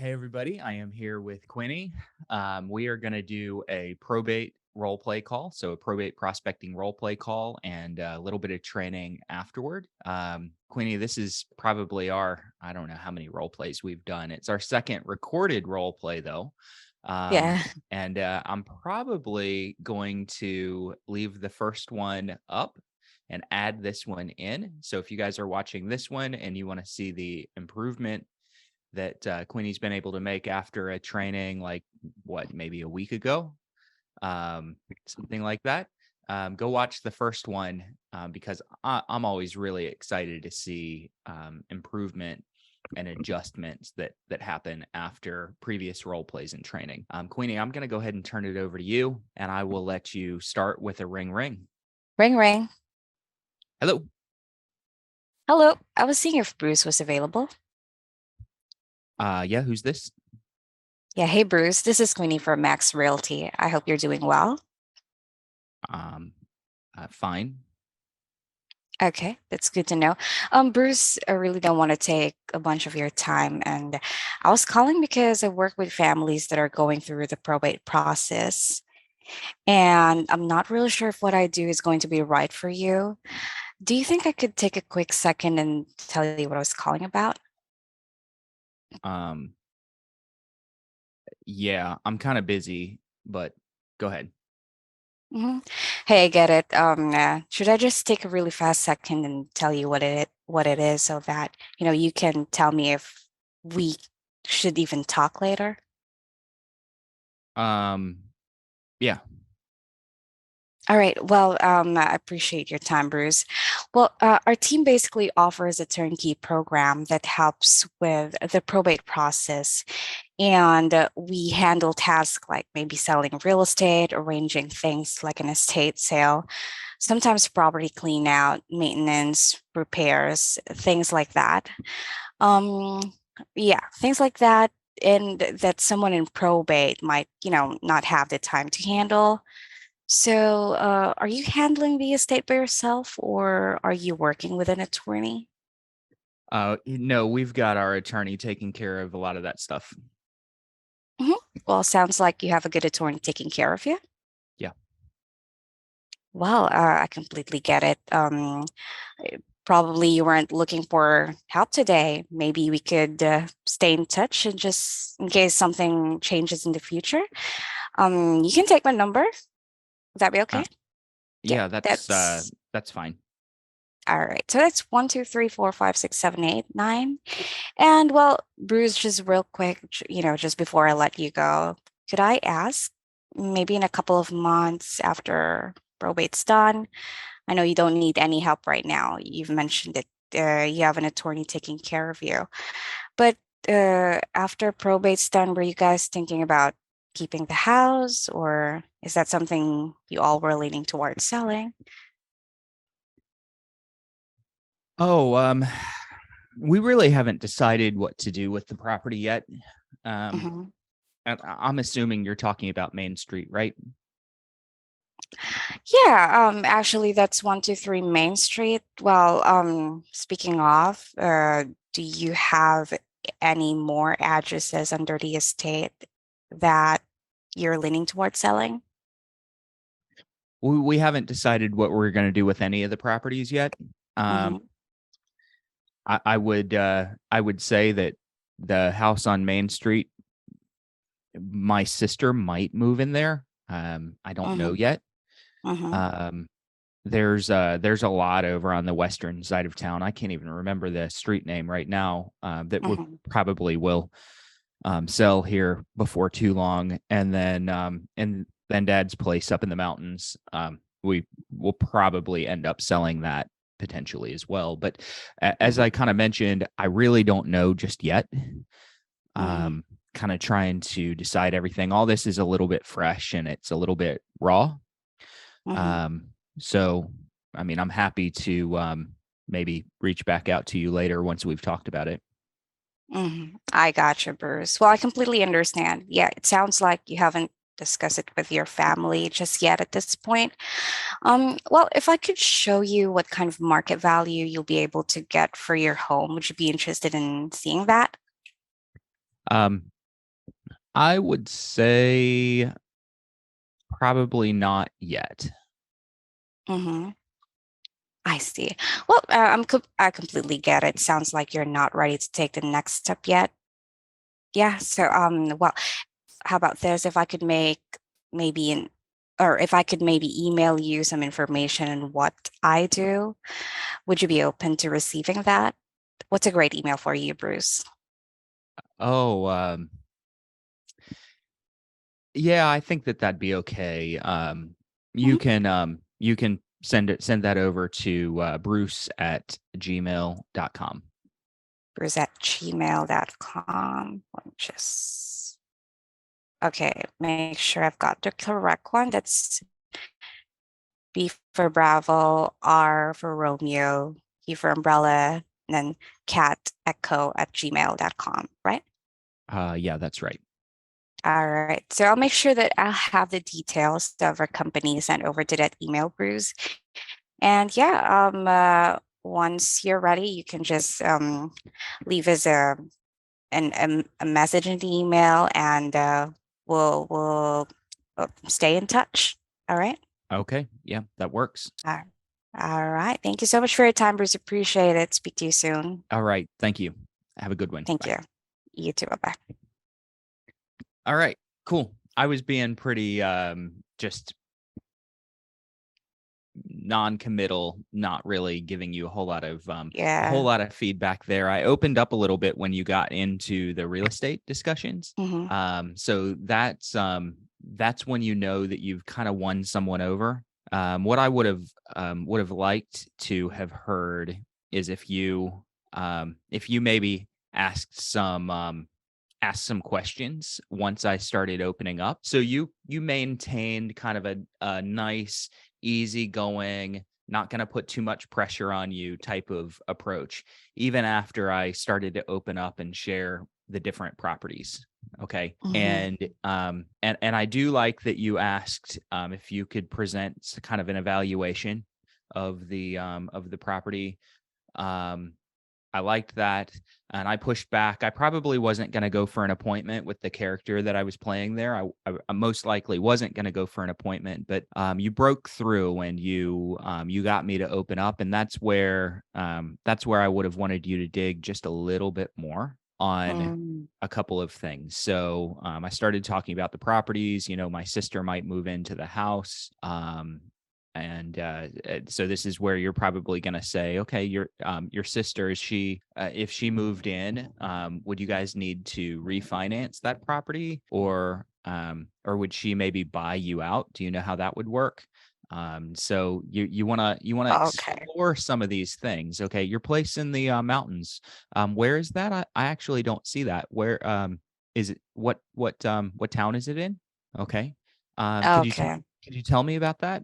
Hey, everybody. I am here with Quenie. We are going to do a probate role play call. So, a probate prospecting role play call and a little bit of training afterward. Quenie, this is probably I don't know how many role plays we've done. It's our second recorded role play, though. Um, Yeah. and I'm probably going to leave the first one up and add this one in. So, if you guys are watching this one and you want to see the improvement that Queenie's been able to make after a training, like what, maybe a week ago, something like that. Go watch the first one because I'm always really excited to see improvement and adjustments that happen after previous role plays and training. Queenie, I'm going to go ahead and turn it over to you, and I will let you start with a ring ring. Ring ring. Hello. Hello. I was seeing if Bruce was available. Yeah, who's this? Yeah. Hey, Bruce. This is Queenie from Max Realty. I hope you're doing well. Um, Fine. Okay, that's good to know. Bruce, I really don't want to take a bunch of your time. And I was calling because I work with families that are going through the probate process. And I'm not really sure if what I do is going to be right for you. Do you think I could take a quick second and tell you what I was calling about? Um, Yeah, I'm kind of busy, but go ahead. hmm Hey, I get it. Should I just take a really fast second and tell you what it is so that you can tell me if we should even talk later? Um, yeah. All right. Well, I appreciate your time, Bruce. Well, our team basically offers a turnkey program that helps with the probate process, and we handle tasks like maybe selling real estate, arranging things like an estate sale, sometimes property clean out, maintenance, repairs, things like that. Um, yeah, things like that, and that someone in probate might, not have the time to handle. So, are you handling the estate by yourself or are you working with an attorney? No, we've got our attorney taking care of a lot of that stuff. Mhm. Well, sounds like you have a good attorney taking care of you. Yeah. Well, I completely get it. Probably you weren't looking for help today. Maybe we could stay in touch and just in case something changes in the future. You can take my number. Would that be Uh, okay? Yeah, yeah, that's fine. all right. So that's 1, 2, 3, 4, 5, 6, 7, 8, 9. And well, Bruce, just real quick, just before I let you go, could I ask, maybe in a couple of months after probate's done? I know you don't need any help right now. You've mentioned that you have an attorney taking care of you. But after probate's done, were you guys thinking about keeping the house, or is that something you all were leaning towards selling? Oh, we really haven't decided what to do with the property yet. Um, Mhm. I'm assuming you're talking about Main Street, right? Yeah, actually, that's 123 Main Street. Well, speaking of, do you have any more addresses under the estate that you're leaning towards selling? We haven't decided what we're going to do with any of the properties yet. Um, hmm I would say that the house on Main Street, my sister might move in there. I don't know hmm yet. hmm Um, there's a lot over on the western side of town. I can't even remember the street name right now. That we hmm probably will sell here before too long, and then Dad's place up in the mountains. We will probably end up selling that potentially as well. But as hmm I kind of mentioned, I really don't know just yet. hmm Um, Kind of trying to decide everything. All this is a little bit fresh and it's a little bit raw. hmm Um, so, I mean, I'm happy to maybe reach back out to you later once we've talked about it. I gotcha, Bruce. Well, I completely understand. Yeah, it sounds like you haven't discussed it with your family just yet at this point. Well, if I could show you what kind of market value you'll be able to get for your home, would you be interested in seeing that? I would say probably not yet. Hmm. I see. Well, I completely get it. Sounds like you're not ready to take the next step yet. Yeah. So, well, how about this? If I could make maybe an, or if I could maybe email you some information on what I do, would you be open to receiving that? What's a great email for you, Bruce? Oh, yeah, I think that that'd be okay. Mhm. You can send that over to Bruce at gmail.com. Bruce at gmail.com. Let me just, okay, make sure I've got the correct one. That's B for Bravo, R for Romeo, E for Umbrella, and then cat echo at gmail.com, right? Yeah, that's right. All right. So I'll make sure that I'll have the details of our company sent over to that email, Bruce. And yeah, once you're ready, you can just leave us a message in the email, and we'll stay in touch. All right. Okay. Yeah, that works. Uh, all right. Thank you so much for your time, Bruce. Appreciate it. Speak to you soon. All right. Thank you. Have a good one. Thank Bye. you. You too. Bye bye. All right. Cool. I was being pretty just non-committal, not really giving you a whole Yeah. lot of feedback there. I opened up a little bit when you got into the real estate discussions. Hmm. So that's when you know that you've kind of won someone over. What I would have liked to have heard is if you maybe asked some questions once I started opening up. So you maintained kind of a nice, easygoing, not going to put too much pressure on you type of approach, even after I started to open up and share the different properties. Okay. Hmm. And I do like that you asked if you could present kind of an evaluation of the property. Um, I liked that, and I pushed back. I probably wasn't gonna go for an appointment with the character that I was playing there. I most likely wasn't gonna go for an appointment, but, you broke through and you got me to open up, and that's where I would have wanted you to dig just a little bit more on Mm. a couple of things. So, I started talking about the properties, my sister might move into the house, so this is where you're probably going to say, okay, your sister, is she if she moved in, would you guys need to refinance that property, or would she maybe buy you out? Do you know how that would work? So you want to Okay. explore some of these things. Okay, your place in the mountains, where is that? I actually don't see that. Where is it? What town is it in? Okay. Okay. Could you tell me about that?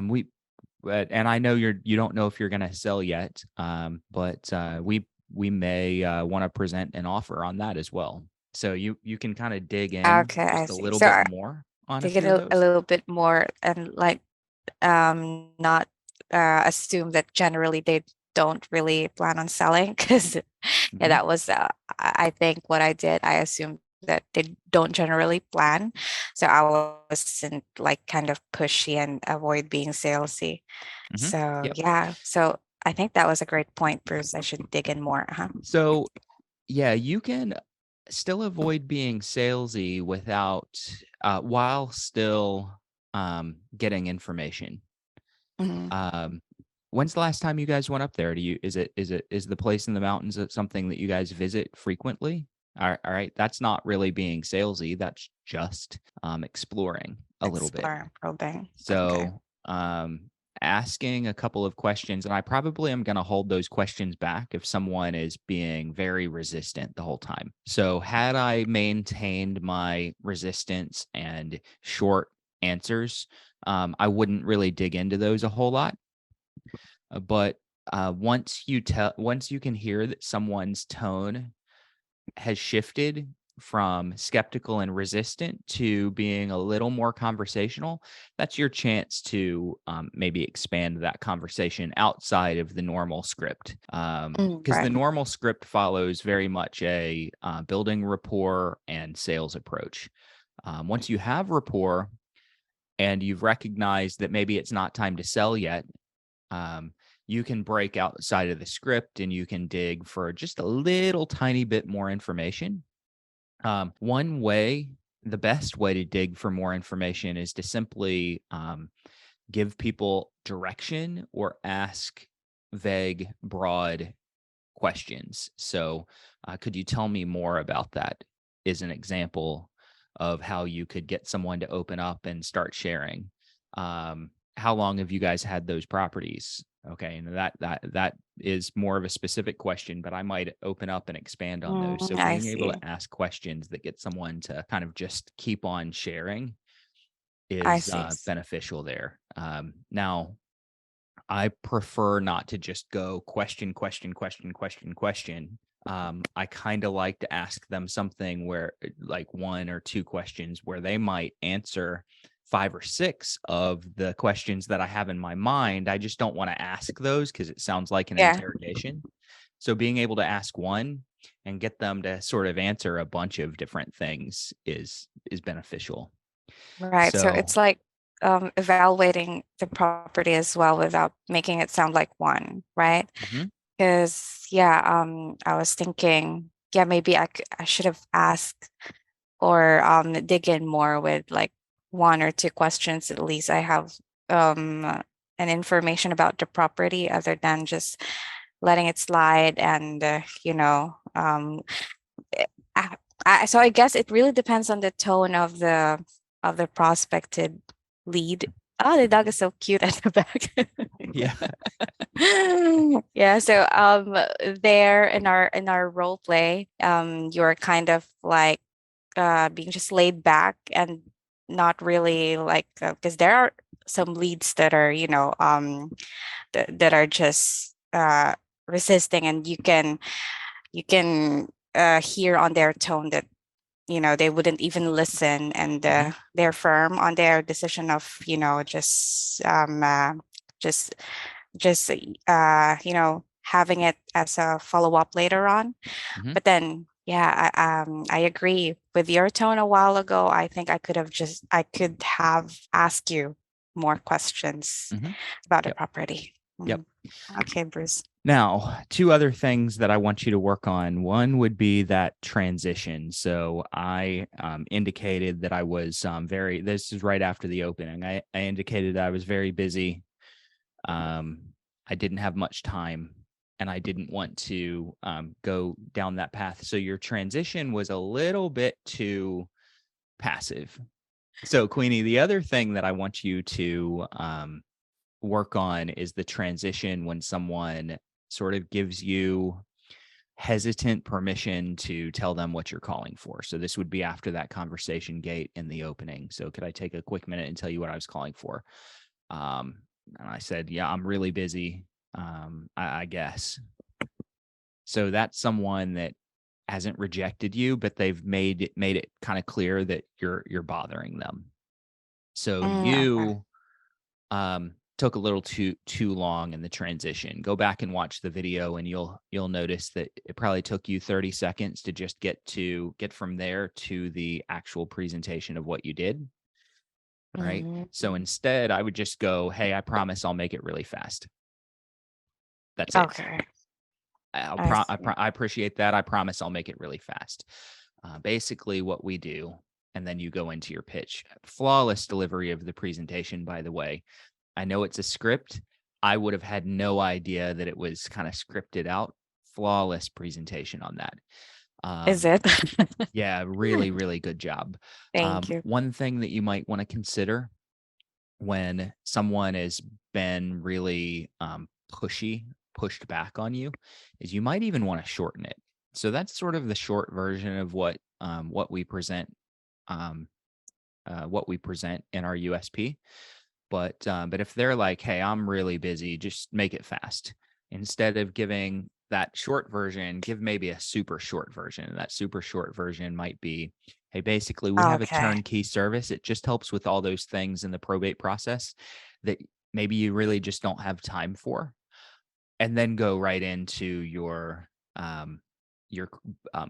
We and I know you don't know if you're gonna sell yet, but we may want to present an offer on that as well. So you can kind of dig in Okay. I just a see. little So bit more on a to get few of a those. little bit more and like not assume that generally they don't really plan on selling because yeah, Mhm. that was I think what I did. I assumed that they don't generally plan, so I wasn't like kind of pushy and avoid being salesy. Mhm. So Yep. yeah, so I think that was a great point, Bruce. I should dig in more. Uh-huh. So yeah, you can still avoid being salesy without while still getting information. Mhm. Um, when's the last time you guys went up there? Is the place in the mountains something that you guys visit frequently? All right. That's not really being salesy. That's just exploring a little bit. Explore and probing. Okay. So asking a couple of questions, and I probably am going to hold those questions back if someone is being very resistant the whole time. So had I maintained my resistance and short answers, I wouldn't really dig into those a whole lot. But once you can hear that someone's tone has shifted from skeptical and resistant to being a little more conversational, that's your chance to maybe expand that conversation outside of the normal script. Because the Right. normal script follows very much a building rapport and sales approach. Once you have rapport and you've recognized that maybe it's not time to sell yet, um, you can break outside of the script and you can dig for just a little tiny bit more information. One way, the best way to dig for more information is to simply give people direction or ask vague, broad questions. So, could you tell me more about that? Is an example of how you could get someone to open up and start sharing. How long have you guys had those properties? Okay, and that is more of a specific question, but I might open up and expand on those. So I being able see. to ask questions that get someone to kind of just keep on sharing I is see. beneficial there. Now, I prefer not to just go question, question, question, question, question. I kind of like to ask them something where, like, one or two questions where they might answer five or six of the questions that I have in my mind. I just don't want to ask those because it sounds like an Yeah. interrogation. So being able to ask one and get them to sort of answer a bunch of different things is beneficial. Right. So So, it's like evaluating the property as well without making it sound like one, right? mhm, Because yeah, I was thinking, yeah, maybe I should have asked or dig in more with like one or two questions at least. I have an information about the property other than just letting it slide and eh, I, so I guess it really depends on the tone of the prospected lead. Oh, the dog is so cute at the back. yeah, Yeah, so there in our role play, you're kind of like being just laid back and not really like because there are some leads that are that are just resisting, and you can hear on their tone that they wouldn't even listen, and mhm, they're firm on their decision of just having it as a follow-up later on. mhm, But then yeah, I agree with your tone a while ago. I think I could have asked you more questions mhm. about the Yep. property. Yep. Okay, Bruce. Now, two other things that I want you to work on. One would be that transition. So I indicated that I was this is right after the opening. I indicated I was very busy. Um, I didn't have much time and I didn't want to go down that path. So your transition was a little bit too passive. So, Queenie, the other thing that I want you to work on is the transition when someone sort of gives you hesitant permission to tell them what you're calling for. So this would be after that conversation gate in the opening. So could I take a quick minute and tell you what I was calling for? Um, and I said, yeah, I'm really busy. I guess. So that's someone that hasn't rejected you, but they've made it kind of clear that you're bothering them. So Okay. you took a little too long in the transition. Go back and watch the video and you'll notice that it probably took you 30 seconds to just get from there to the actual presentation of what you did, right? Mhm. So instead, I would just go, "Hey, I promise I'll make it really fast." That's it. Okay. I see. I appreciate that. I promise I'll make it really fast. Basically, what we do, and then you go into your pitch. Flawless delivery of the presentation, by the way. I know it's a script. I would have had no idea that it was kind of scripted out. Flawless presentation on that. Is Um, it? yeah, really, really good job. Thank you. One thing that you might want to consider when someone has been really pushed back on you, is you might even want to shorten it. So that's sort of the short version of um, what we present in our USP. But if they're like, "Hey, I'm really busy, just make it fast," instead of giving that short version, give maybe a super short version. And that super short version might be, hey, basically, we have a Okay. turnkey service. It just helps with all those things in the probate process that maybe you really just don't have time for. And then go right into um, your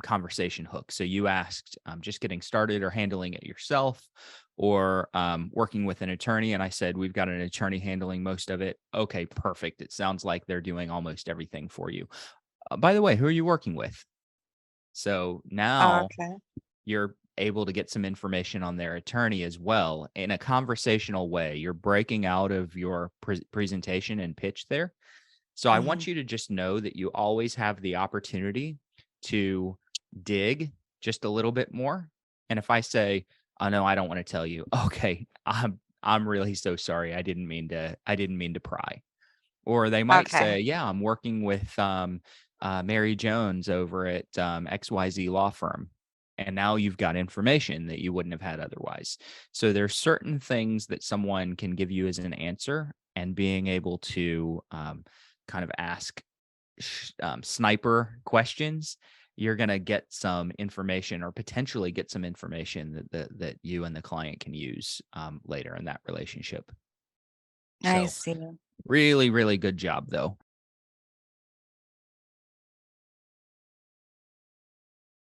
conversation hook. So you asked, just getting started or handling it yourself, or working with an attorney. And I said, we've got an attorney handling most of it. Okay, perfect. It sounds like they're doing almost everything for you. By the way, who are you working with? So now Okay. you're able to get some information on their attorney as well in a conversational way. You're breaking out of your presentation and pitch there. So I Mhm. want you to just know that you always have the opportunity to dig just a little bit more. And if I say, "Oh no, I don't want to tell you." Okay, I'm really so sorry. I didn't mean to pry. Or they might Okay. say, "Yeah, I'm working with Mary Jones over at XYZ law firm." And now you've got information that you wouldn't have had otherwise. So there's certain things that someone can give you as an answer, and being able to kind of ask sniper questions, you're going to get some information, or potentially get some information that you and the client can use later in that relationship. I So see. really, really good job though.